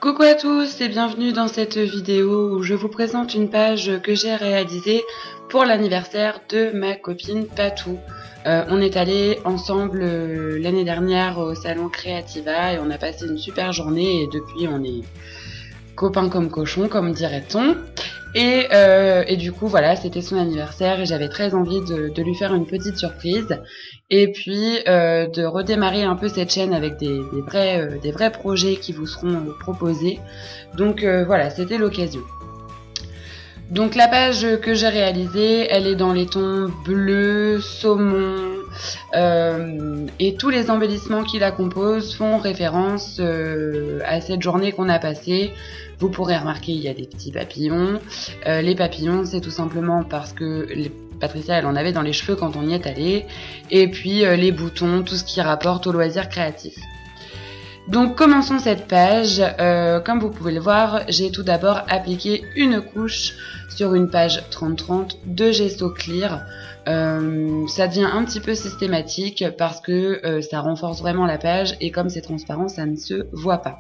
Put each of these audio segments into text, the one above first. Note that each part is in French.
Coucou à tous et bienvenue dans cette vidéo où je vous présente une page que j'ai réalisée pour l'anniversaire de ma copine Patou. On est allés ensemble l'année dernière au salon Creativa et on a passé une super journée et depuis on est copains comme cochons, comme dirait-on. Et du coup voilà, c'était son anniversaire et j'avais très envie de lui faire une petite surprise et puis de redémarrer un peu cette chaîne avec des vrais projets qui vous seront proposés. Donc voilà, c'était l'occasion. Donc la page que j'ai réalisée, elle est dans les tons bleu, saumon, et tous les embellissements qui la composent font référence à cette journée qu'on a passée. Vous pourrez remarquer, il y a des petits papillons. Les papillons, c'est tout simplement parce que Patricia, elle en avait dans les cheveux quand on y est allé. Et puis les boutons, tout ce qui rapporte au loisir créatif. Donc commençons cette page. Comme vous pouvez le voir, j'ai tout d'abord appliqué une couche sur une page 30-30 de gesso clear. Ça devient un petit peu systématique parce que ça renforce vraiment la page et comme c'est transparent, ça ne se voit pas.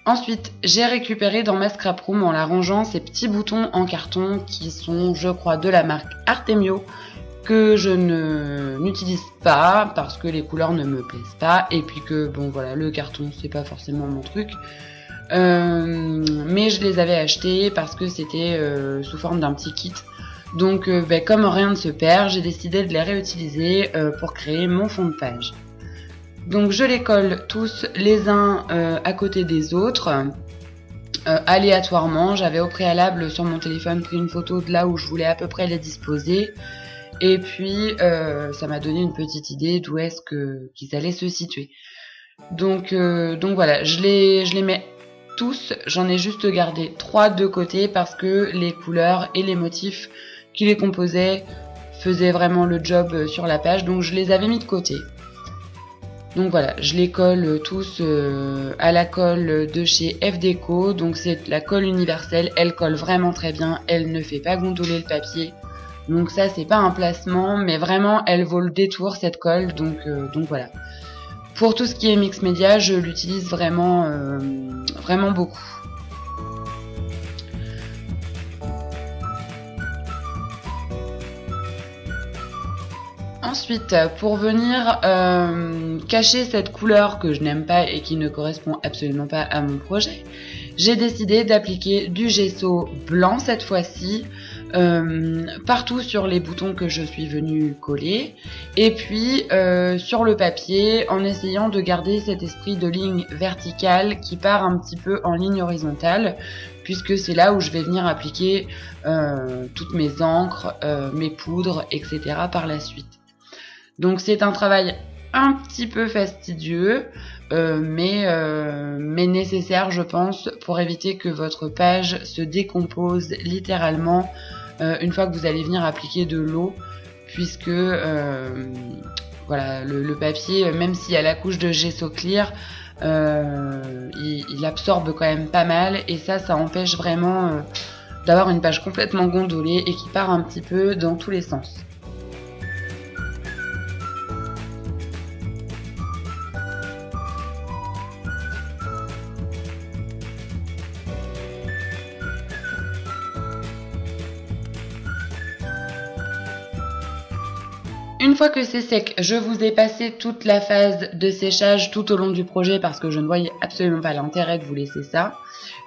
Ensuite, j'ai récupéré dans ma scrap room en la rangeant ces petits boutons en carton qui sont, je crois, de la marque Artemio, que je n'utilise pas parce que les couleurs ne me plaisent pas et puis que bon voilà, le carton c'est pas forcément mon truc, mais je les avais achetés parce que c'était sous forme d'un petit kit. Donc comme rien ne se perd, j'ai décidé de les réutiliser pour créer mon fond de page. Donc je les colle tous les uns à côté des autres aléatoirement. J'avais au préalable sur mon téléphone pris une photo de là où je voulais à peu près les disposer. Et puis ça m'a donné une petite idée d'où est-ce qu'ils allaient se situer. Donc voilà, je les mets tous. J'en ai juste gardé 3 de côté parce que les couleurs et les motifs qui les composaient faisaient vraiment le job sur la page. Donc je les avais mis de côté. Donc voilà, je les colle tous à la colle de chez FDeco. Donc c'est la colle universelle, elle colle vraiment très bien, elle ne fait pas gondoler le papier. Donc ça c'est pas un placement, mais vraiment elle vaut le détour cette colle, donc voilà. Pour tout ce qui est mix média, je l'utilise vraiment, vraiment beaucoup. Ensuite, pour venir cacher cette couleur que je n'aime pas et qui ne correspond absolument pas à mon projet, j'ai décidé d'appliquer du gesso blanc cette fois-ci partout sur les boutons que je suis venue coller et puis sur le papier en essayant de garder cet esprit de ligne verticale qui part un petit peu en ligne horizontale puisque c'est là où je vais venir appliquer toutes mes encres, mes poudres, etc. par la suite. Donc c'est un travail un petit peu fastidieux, mais nécessaire je pense pour éviter que votre page se décompose littéralement une fois que vous allez venir appliquer de l'eau, puisque voilà, le papier, même s'il y a la couche de gesso clear, il absorbe quand même pas mal et ça empêche vraiment d'avoir une page complètement gondolée et qui part un petit peu dans tous les sens. Une fois que c'est sec, je vous ai passé toute la phase de séchage tout au long du projet parce que je ne voyais absolument pas l'intérêt de vous laisser ça.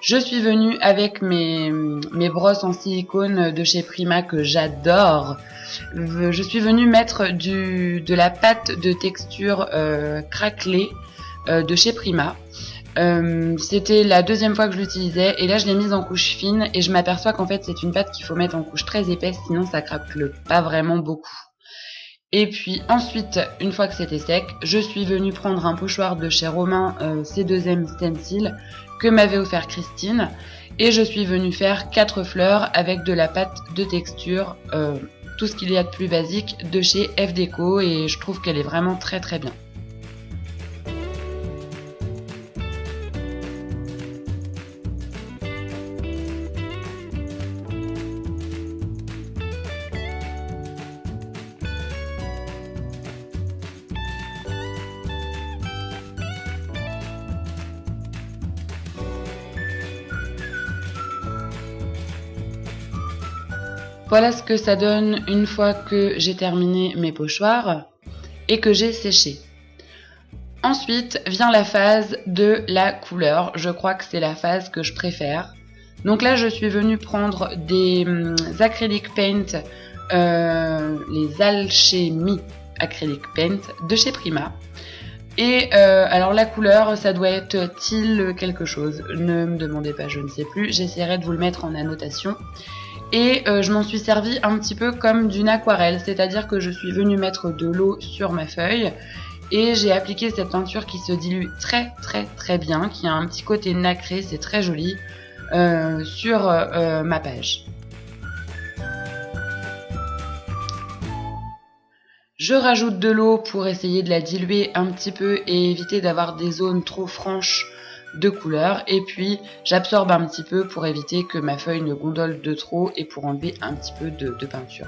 Je suis venue avec mes brosses en silicone de chez Prima que j'adore. Je suis venue mettre de la pâte de texture craquelée de chez Prima. C'était la deuxième fois que je l'utilisais et là je l'ai mise en couche fine et je m'aperçois qu'en fait c'est une pâte qu'il faut mettre en couche très épaisse sinon ça craquele pas vraiment beaucoup. Et puis ensuite, une fois que c'était sec, je suis venue prendre un pochoir de chez Romain C2M Stencil que m'avait offert Christine et je suis venue faire 4 fleurs avec de la pâte de texture, tout ce qu'il y a de plus basique de chez FDeco et je trouve qu'elle est vraiment très très bien. Voilà ce que ça donne une fois que j'ai terminé mes pochoirs et que j'ai séché. Ensuite vient la phase de la couleur. Je crois que c'est la phase que je préfère. Donc là, je suis venue prendre des acrylic paint, les Alchemy acrylic paint de chez Prima. Et alors la couleur, ça doit être teal quelque chose. Ne me demandez pas, je ne sais plus. J'essaierai de vous le mettre en annotation. Et je m'en suis servi un petit peu comme d'une aquarelle, c'est-à-dire que je suis venue mettre de l'eau sur ma feuille et j'ai appliqué cette peinture qui se dilue très bien, qui a un petit côté nacré, c'est très joli, sur ma page. Je rajoute de l'eau pour essayer de la diluer un petit peu et éviter d'avoir des zones trop franches de couleur, et puis j'absorbe un petit peu pour éviter que ma feuille ne gondole de trop et pour enlever un petit peu de peinture.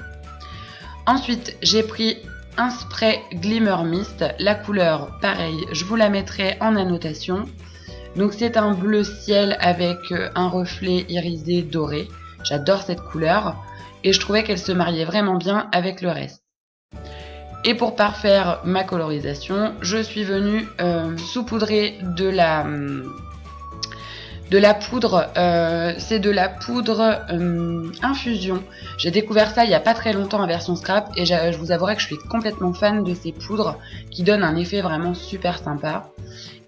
Ensuite j'ai pris un spray Glimmer Mist, la couleur pareil, je vous la mettrai en annotation. Donc c'est un bleu ciel avec un reflet irisé doré, j'adore cette couleur et je trouvais qu'elle se mariait vraiment bien avec le reste. Et pour parfaire ma colorisation, je suis venue saupoudrer de la poudre, c'est de la poudre infusion. J'ai découvert ça il n'y a pas très longtemps en version scrap et je vous avouerai que je suis complètement fan de ces poudres qui donnent un effet vraiment super sympa.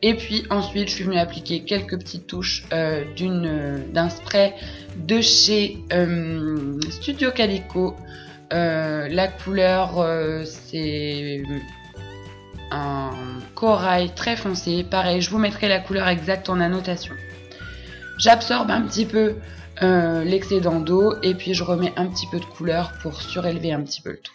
Et puis ensuite je suis venue appliquer quelques petites touches d'un spray de chez Studio Calico. La couleur c'est un corail très foncé, pareil je vous mettrai la couleur exacte en annotation. J'absorbe un petit peu l'excédent d'eau et puis je remets un petit peu de couleur pour surélever un petit peu le tout.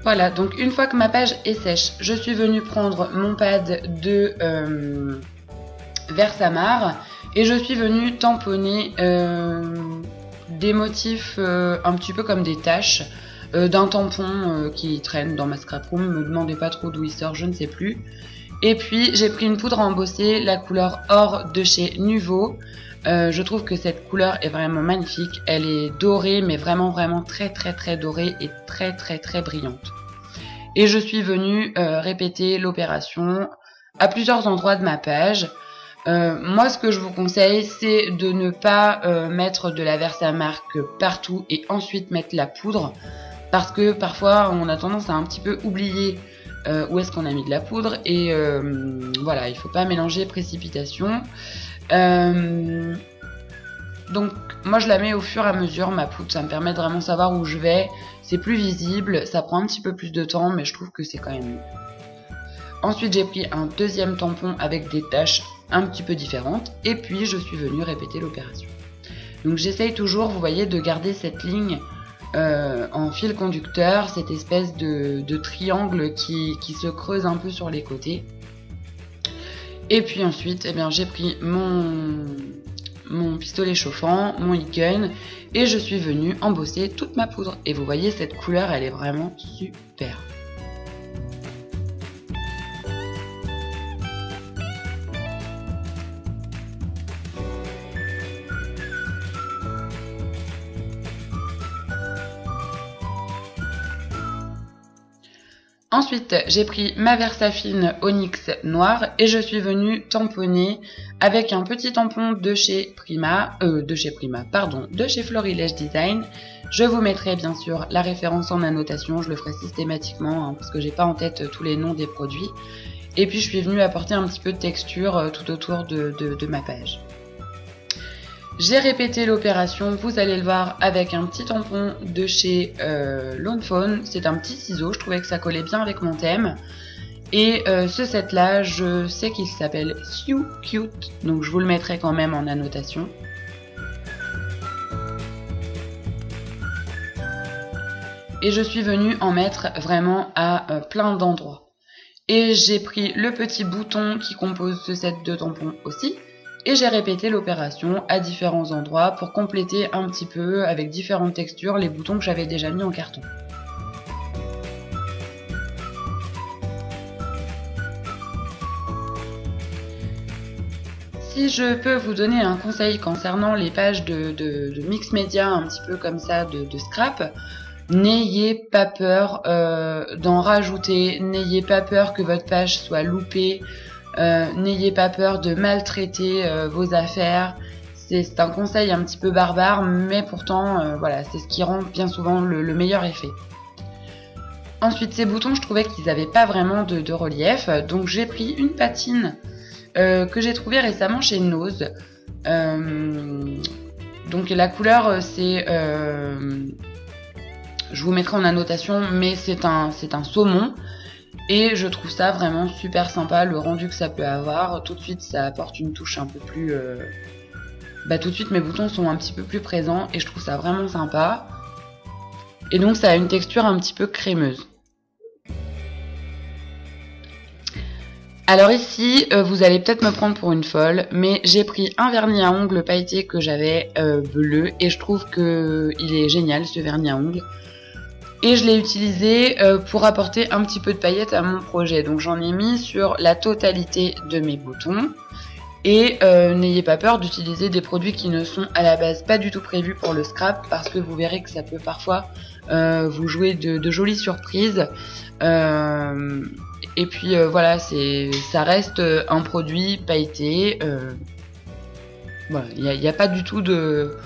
Voilà, donc une fois que ma page est sèche, je suis venue prendre mon pad de Versamark et je suis venue tamponner des motifs un petit peu comme des taches d'un tampon qui traîne dans ma scrap room. Ne me demandez pas trop d'où il sort, je ne sais plus. Et puis j'ai pris une poudre à embosser, la couleur or de chez Nuvo. Je trouve que cette couleur est vraiment magnifique. Elle est dorée, mais vraiment très dorée et très brillante. Et je suis venue répéter l'opération à plusieurs endroits de ma page. Moi, ce que je vous conseille, c'est de ne pas mettre de la Versamark partout et ensuite mettre la poudre. Parce que parfois, on a tendance à un petit peu oublier où est-ce qu'on a mis de la poudre. Et voilà, il ne faut pas mélanger précipitation. Donc moi je la mets au fur et à mesure, ma poudre, ça me permet de vraiment savoir où je vais, c'est plus visible, ça prend un petit peu plus de temps mais je trouve que c'est quand même mieux. Ensuite j'ai pris un deuxième tampon avec des taches un petit peu différentes et puis je suis venue répéter l'opération. Donc j'essaye toujours, vous voyez, de garder cette ligne en fil conducteur, cette espèce de triangle qui se creuse un peu sur les côtés. Et puis ensuite, eh bien, j'ai pris mon pistolet chauffant, mon heat gun, et je suis venue embosser toute ma poudre. Et vous voyez, cette couleur, elle est vraiment super. Ensuite, j'ai pris ma Versafine Onyx noire et je suis venue tamponner avec un petit tampon de chez Florilège Design. Je vous mettrai bien sûr la référence en annotation, je le ferai systématiquement parce que j'ai pas en tête tous les noms des produits. Et puis je suis venue apporter un petit peu de texture tout autour de ma page. J'ai répété l'opération, vous allez le voir, avec un petit tampon de chez Lone Fawn. C'est un petit ciseau, je trouvais que ça collait bien avec mon thème. Et ce set là, je sais qu'il s'appelle So Cute, donc je vous le mettrai quand même en annotation. Et je suis venue en mettre vraiment à plein d'endroits. Et j'ai pris le petit bouton qui compose ce set de tampons aussi. Et j'ai répété l'opération à différents endroits pour compléter un petit peu avec différentes textures les boutons que j'avais déjà mis en carton. si je peux vous donner un conseil concernant les pages de mix média, un petit peu comme ça, de scrap, n'ayez pas peur d'en rajouter, n'ayez pas peur que votre page soit loupée, n'ayez pas peur de maltraiter vos affaires. C'est un conseil un petit peu barbare, mais pourtant, voilà, c'est ce qui rend bien souvent le meilleur effet. Ensuite, ces boutons, je trouvais qu'ils n'avaient pas vraiment de relief, donc j'ai pris une patine que j'ai trouvée récemment chez Nose. Donc la couleur, c'est... je vous mettrai en annotation, mais c'est un saumon. Et je trouve ça vraiment super sympa, le rendu que ça peut avoir. Tout de suite, ça apporte une touche un peu plus... tout de suite, mes boutons sont un petit peu plus présents et je trouve ça vraiment sympa. Et donc, ça a une texture un petit peu crémeuse. Alors ici, vous allez peut-être me prendre pour une folle, mais j'ai pris un vernis à ongles pailleté que j'avais bleu et je trouve qu'il est génial ce vernis à ongles. Et je l'ai utilisé pour apporter un petit peu de paillettes à mon projet. Donc j'en ai mis sur la totalité de mes boutons. Et n'ayez pas peur d'utiliser des produits qui ne sont à la base pas du tout prévus pour le scrap, parce que vous verrez que ça peut parfois vous jouer de jolies surprises. Et puis voilà, ça reste un produit pailleté. Voilà, il n'y a pas du tout de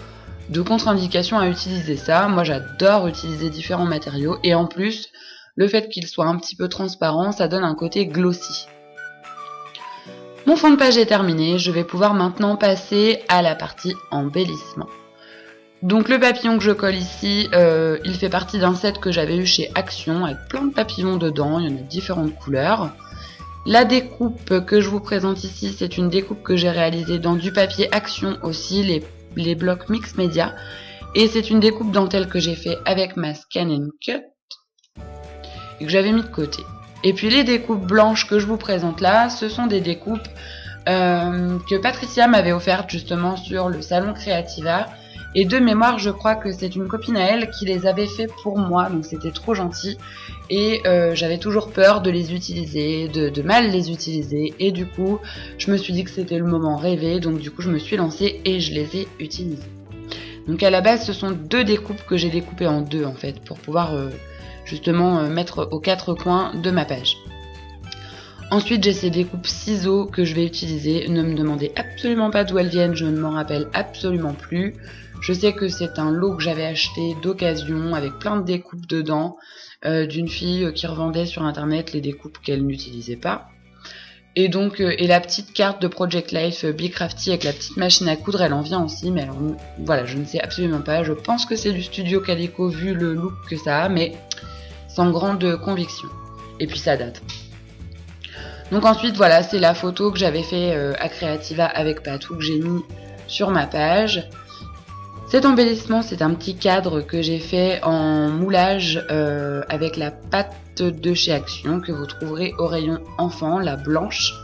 contre-indication à utiliser ça. Moi j'adore utiliser différents matériaux et en plus le fait qu'il soit un petit peu transparent, ça donne un côté glossy. Mon fond de page est terminé, je vais pouvoir maintenant passer à la partie embellissement. Donc le papillon que je colle ici, il fait partie d'un set que j'avais eu chez Action avec plein de papillons dedans, il y en a différentes couleurs. La découpe que je vous présente ici, c'est une découpe que j'ai réalisée dans du papier Action aussi, les blocs mix média. Et c'est une découpe dentelle que j'ai fait avec ma Scan & Cut et que j'avais mis de côté. Et puis les découpes blanches que je vous présente là, ce sont des découpes que Patricia m'avait offertes justement sur le salon Creativa. Et de mémoire, je crois que c'est une copine à elle qui les avait fait pour moi, donc c'était trop gentil. Et j'avais toujours peur de les utiliser, de mal les utiliser. Et du coup, je me suis dit que c'était le moment rêvé, donc du coup je me suis lancée et je les ai utilisées. Donc à la base, ce sont deux découpes que j'ai découpées en deux en fait, pour pouvoir justement mettre aux quatre coins de ma page. Ensuite, j'ai ces découpes ciseaux que je vais utiliser. Ne me demandez absolument pas d'où elles viennent, je ne m'en rappelle absolument plus. Je sais que c'est un lot que j'avais acheté d'occasion avec plein de découpes dedans d'une fille qui revendait sur internet les découpes qu'elle n'utilisait pas. Et donc, et la petite carte de Project Life Be Crafty avec la petite machine à coudre, elle en vient aussi, mais alors voilà, je ne sais absolument pas. Je pense que c'est du studio Calico vu le look que ça a, mais sans grande conviction. Et puis ça date. Donc ensuite, voilà, c'est la photo que j'avais fait à Creativa avec Patou que j'ai mis sur ma page. Cet embellissement, c'est un petit cadre que j'ai fait en moulage avec la pâte de chez Action que vous trouverez au rayon enfant, la blanche.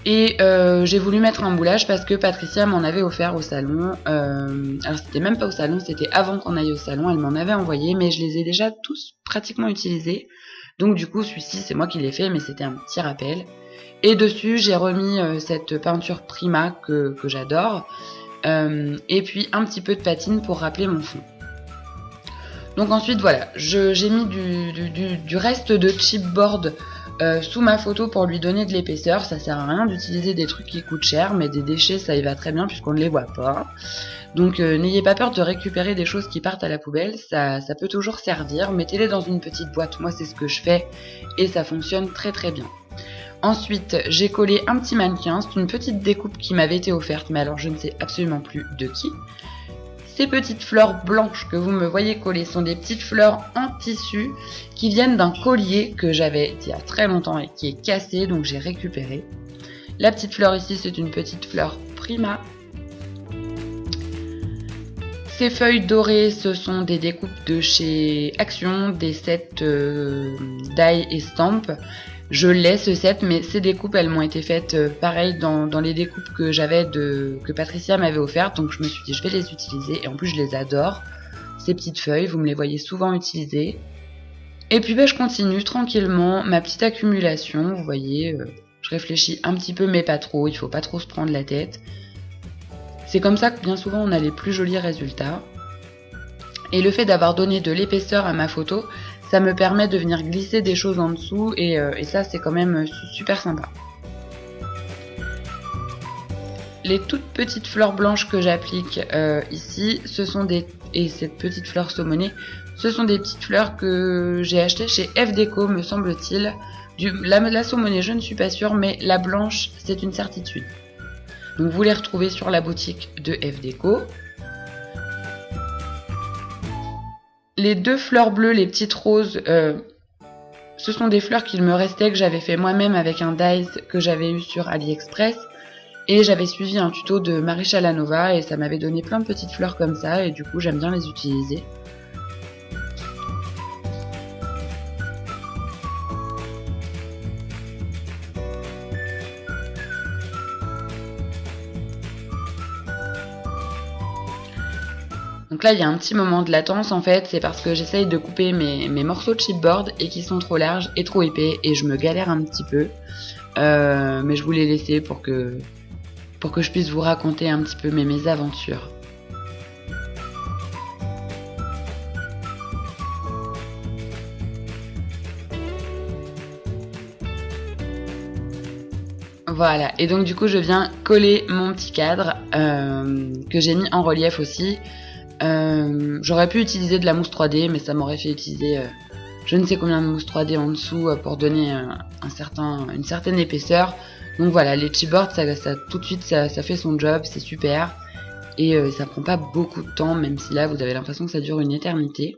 Et j'ai voulu mettre un moulage parce que Patricia m'en avait offert au salon. Alors c'était même pas au salon, c'était avant qu'on aille au salon, elle m'en avait envoyé, mais je les ai déjà tous pratiquement utilisés. Donc du coup, celui-ci, c'est moi qui l'ai fait, mais c'était un petit rappel. Et dessus, j'ai remis cette peinture Prima que j'adore. Et puis un petit peu de patine pour rappeler mon fond. Donc ensuite voilà, j'ai mis du reste de chipboard sous ma photo pour lui donner de l'épaisseur. Ça sert à rien d'utiliser des trucs qui coûtent cher, mais des déchets ça y va très bien puisqu'on ne les voit pas. Donc n'ayez pas peur de récupérer des choses qui partent à la poubelle, ça peut toujours servir. Mettez-les dans une petite boîte, moi c'est ce que je fais et ça fonctionne très très bien. Ensuite, j'ai collé un petit mannequin, c'est une petite découpe qui m'avait été offerte, mais alors je ne sais absolument plus de qui. Ces petites fleurs blanches que vous me voyez coller sont des petites fleurs en tissu qui viennent d'un collier que j'avais il y a très longtemps et qui est cassé, donc j'ai récupéré. La petite fleur ici, c'est une petite fleur Prima. Ces feuilles dorées, ce sont des découpes de chez Action, des sets die et stamp. Je l'ai ce set, mais ces découpes elles m'ont été faites pareil dans les découpes que j'avais que Patricia m'avait offertes, donc je me suis dit je vais les utiliser et en plus je les adore. Ces petites feuilles, vous me les voyez souvent utiliser. Et puis je continue tranquillement ma petite accumulation, vous voyez, Je réfléchis un petit peu mais pas trop, il faut pas trop se prendre la tête. C'est comme ça que bien souvent on a les plus jolis résultats. Et le fait d'avoir donné de l'épaisseur à ma photo, ça me permet de venir glisser des choses en dessous et ça c'est quand même super sympa. Les toutes petites fleurs blanches que j'applique ici, et cette petite fleur saumonée, ce sont des petites fleurs que j'ai achetées chez F-Déco me semble-t-il. La saumonée je ne suis pas sûre, mais la blanche c'est une certitude. Donc vous les retrouvez sur la boutique de F-Déco. Les deux fleurs bleues, les petites roses, ce sont des fleurs qu'il me restait que j'avais fait moi-même avec un dies que j'avais eu sur AliExpress. Et j'avais suivi un tuto de Marisha Lanova et ça m'avait donné plein de petites fleurs comme ça et du coup j'aime bien les utiliser. Donc là il y a un petit moment de latence en fait, c'est parce que j'essaye de couper mes morceaux de chipboard et qui sont trop larges et trop épais et je me galère un petit peu. Mais je voulais laisser pour que je puisse vous raconter un petit peu mes aventures. Voilà, et donc du coup je viens coller mon petit cadre que j'ai mis en relief aussi. J'aurais pu utiliser de la mousse 3D, mais ça m'aurait fait utiliser je ne sais combien de mousse 3D en dessous pour donner une certaine épaisseur. Donc voilà, les chipboards, tout de suite ça fait son job, c'est super. Et ça prend pas beaucoup de temps, même si là vous avez l'impression que ça dure une éternité.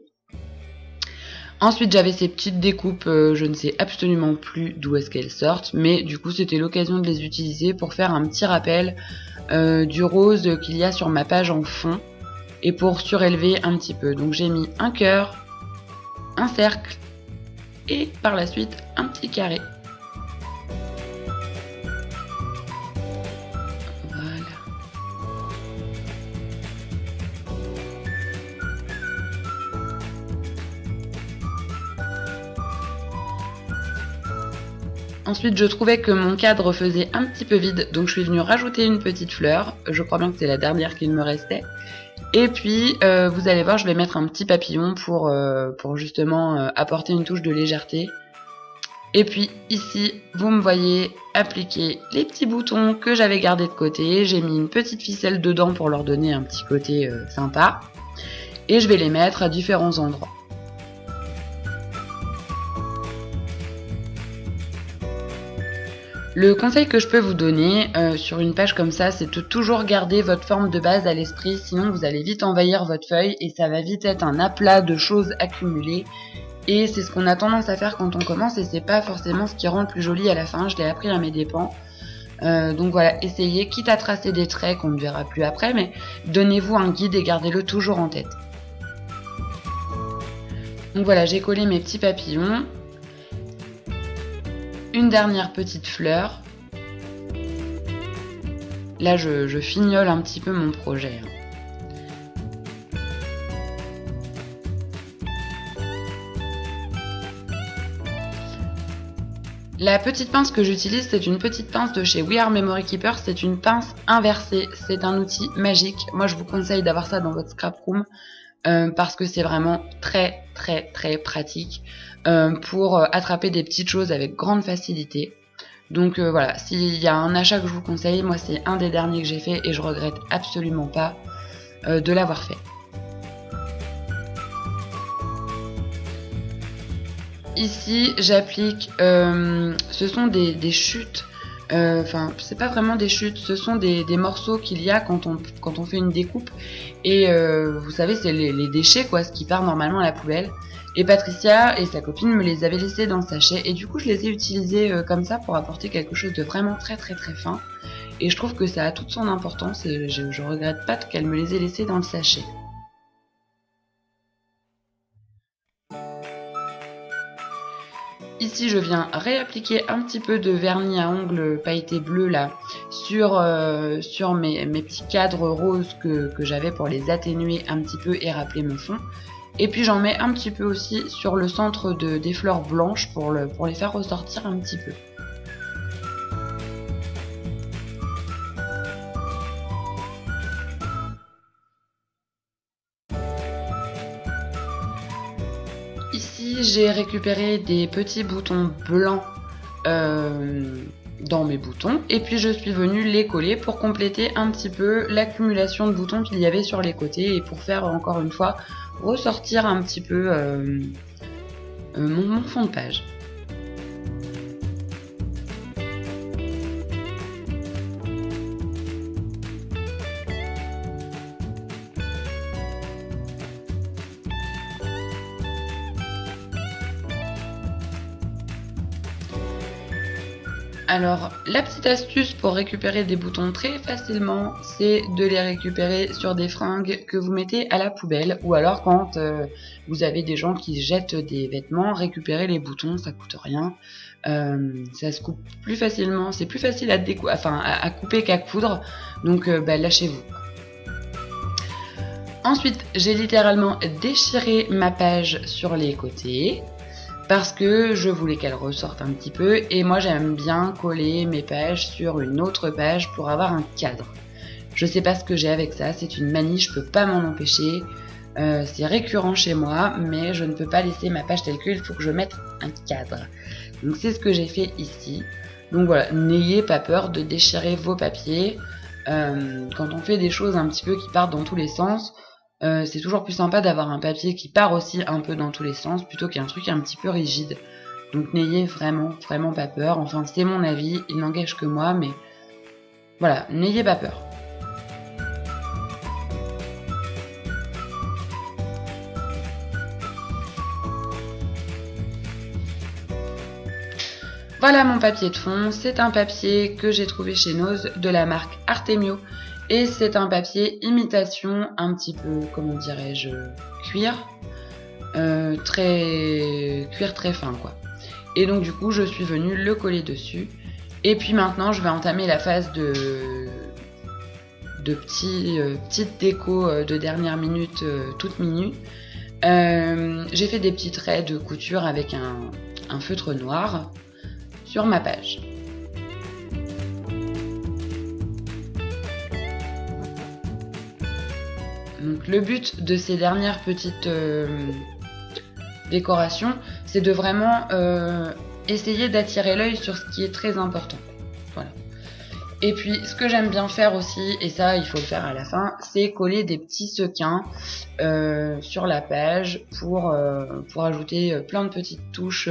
Ensuite j'avais ces petites découpes, je ne sais absolument plus d'où est-ce qu'elles sortent, mais du coup c'était l'occasion de les utiliser pour faire un petit rappel du rose qu'il y a sur ma page en fond et pour surélever un petit peu. Donc j'ai mis un cœur, un cercle et par la suite un petit carré. Ensuite, je trouvais que mon cadre faisait un petit peu vide, donc je suis venue rajouter une petite fleur. Je crois bien que c'est la dernière qu'il me restait. Et puis, vous allez voir, je vais mettre un petit papillon pour justement apporter une touche de légèreté. Et puis ici, vous me voyez appliquer les petits boutons que j'avais gardés de côté. J'ai mis une petite ficelle dedans pour leur donner un petit côté sympa. Et je vais les mettre à différents endroits. Le conseil que je peux vous donner sur une page comme ça, c'est de toujours garder votre forme de base à l'esprit, sinon vous allez vite envahir votre feuille et ça va vite être un aplat de choses accumulées. Et c'est ce qu'on a tendance à faire quand on commence et c'est pas forcément ce qui rend le plus joli à la fin, je l'ai appris à mes dépens. Donc voilà, essayez, quitte à tracer des traits qu'on ne verra plus après, mais donnez-vous un guide et gardez-le toujours en tête. Donc voilà, j'ai collé mes petits papillons. Une dernière petite fleur. Là, je fignole un petit peu mon projet. La petite pince que j'utilise, c'est une petite pince de chez We Are Memory Keeper. C'est une pince inversée. C'est un outil magique. Moi, je vous conseille d'avoir ça dans votre scrap room parce que c'est vraiment très pratique pour attraper des petites choses avec grande facilité. Donc voilà, s'il y a un achat que je vous conseille, moi c'est un des derniers que j'ai fait et je regrette absolument pas de l'avoir fait. Ici j'applique, ce sont des chutes, enfin c'est pas vraiment des chutes, ce sont des morceaux qu'il y a quand on fait une découpe et vous savez c'est les déchets quoi, ce qui part normalement à la poubelle. Et Patricia et sa copine me les avaient laissés dans le sachet et du coup je les ai utilisés comme ça pour apporter quelque chose de vraiment très fin. Et je trouve que ça a toute son importance et je regrette pas qu'elle me les ait laissés dans le sachet. Ici je viens réappliquer un petit peu de vernis à ongles pailleté bleu là sur mes petits cadres roses que j'avais pour les atténuer un petit peu et rappeler mon fond. Et puis j'en mets un petit peu aussi sur le centre des fleurs blanches pour les faire ressortir un petit peu. Ici, j'ai récupéré des petits boutons blancs dans mes boutons et puis je suis venue les coller pour compléter un petit peu l'accumulation de boutons qu'il y avait sur les côtés et pour faire encore une fois ressortir un petit peu mon fond de page. Alors, la petite astuce pour récupérer des boutons très facilement, c'est de les récupérer sur des fringues que vous mettez à la poubelle, ou alors quand vous avez des gens qui jettent des vêtements, récupérer les boutons, ça coûte rien, ça se coupe plus facilement, c'est plus facile à couper qu'à coudre, donc lâchez-vous. Ensuite, j'ai littéralement déchiré ma page sur les côtés, parce que je voulais qu'elle ressorte un petit peu et moi j'aime bien coller mes pages sur une autre page pour avoir un cadre. Je sais pas ce que j'ai avec ça, c'est une manie, je peux pas m'en empêcher, c'est récurrent chez moi mais je ne peux pas laisser ma page telle quelle, il faut que je mette un cadre. Donc c'est ce que j'ai fait ici. Donc voilà, n'ayez pas peur de déchirer vos papiers, quand on fait des choses un petit peu qui partent dans tous les sens, c'est toujours plus sympa d'avoir un papier qui part aussi un peu dans tous les sens plutôt qu'un truc un petit peu rigide. Donc n'ayez vraiment pas peur. Enfin c'est mon avis, il n'engage que moi, mais voilà, n'ayez pas peur. Voilà mon papier de fond, c'est un papier que j'ai trouvé chez Nose de la marque Artemio. Et c'est un papier imitation, un petit peu, comment dirais-je, cuir, cuir très fin quoi. Et donc du coup je suis venue le coller dessus. Et puis maintenant je vais entamer la phase de petite déco de dernière minute, toute minute. J'ai fait des petits traits de couture avec un feutre noir sur ma page. Donc, le but de ces dernières petites décorations, c'est de vraiment essayer d'attirer l'œil sur ce qui est très important. Voilà. Et puis, ce que j'aime bien faire aussi, et ça, il faut le faire à la fin, c'est coller des petits sequins sur la page pour ajouter plein de petites touches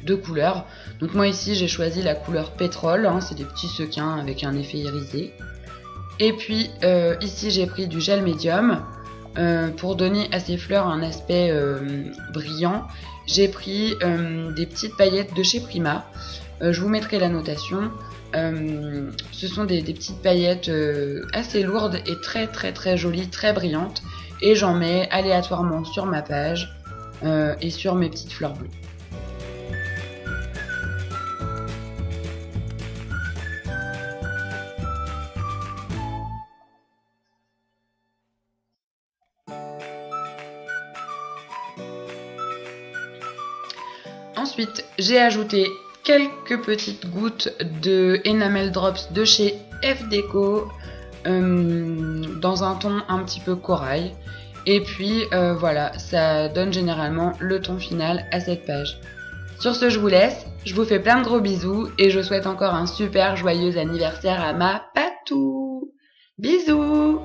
de couleurs. Donc moi ici, j'ai choisi la couleur pétrole, hein, c'est des petits sequins avec un effet irisé. Et puis ici j'ai pris du gel médium pour donner à ces fleurs un aspect brillant. J'ai pris des petites paillettes de chez Prima, je vous mettrai la notation. Ce sont des petites paillettes assez lourdes et très jolies, très brillantes. Et j'en mets aléatoirement sur ma page et sur mes petites fleurs bleues. Ensuite, j'ai ajouté quelques petites gouttes de Enamel Drops de chez F-Déco dans un ton un petit peu corail. Et puis voilà, ça donne généralement le ton final à cette page. Sur ce, je vous laisse, je vous fais plein de gros bisous et je souhaite encore un super joyeux anniversaire à ma Patou. Bisous!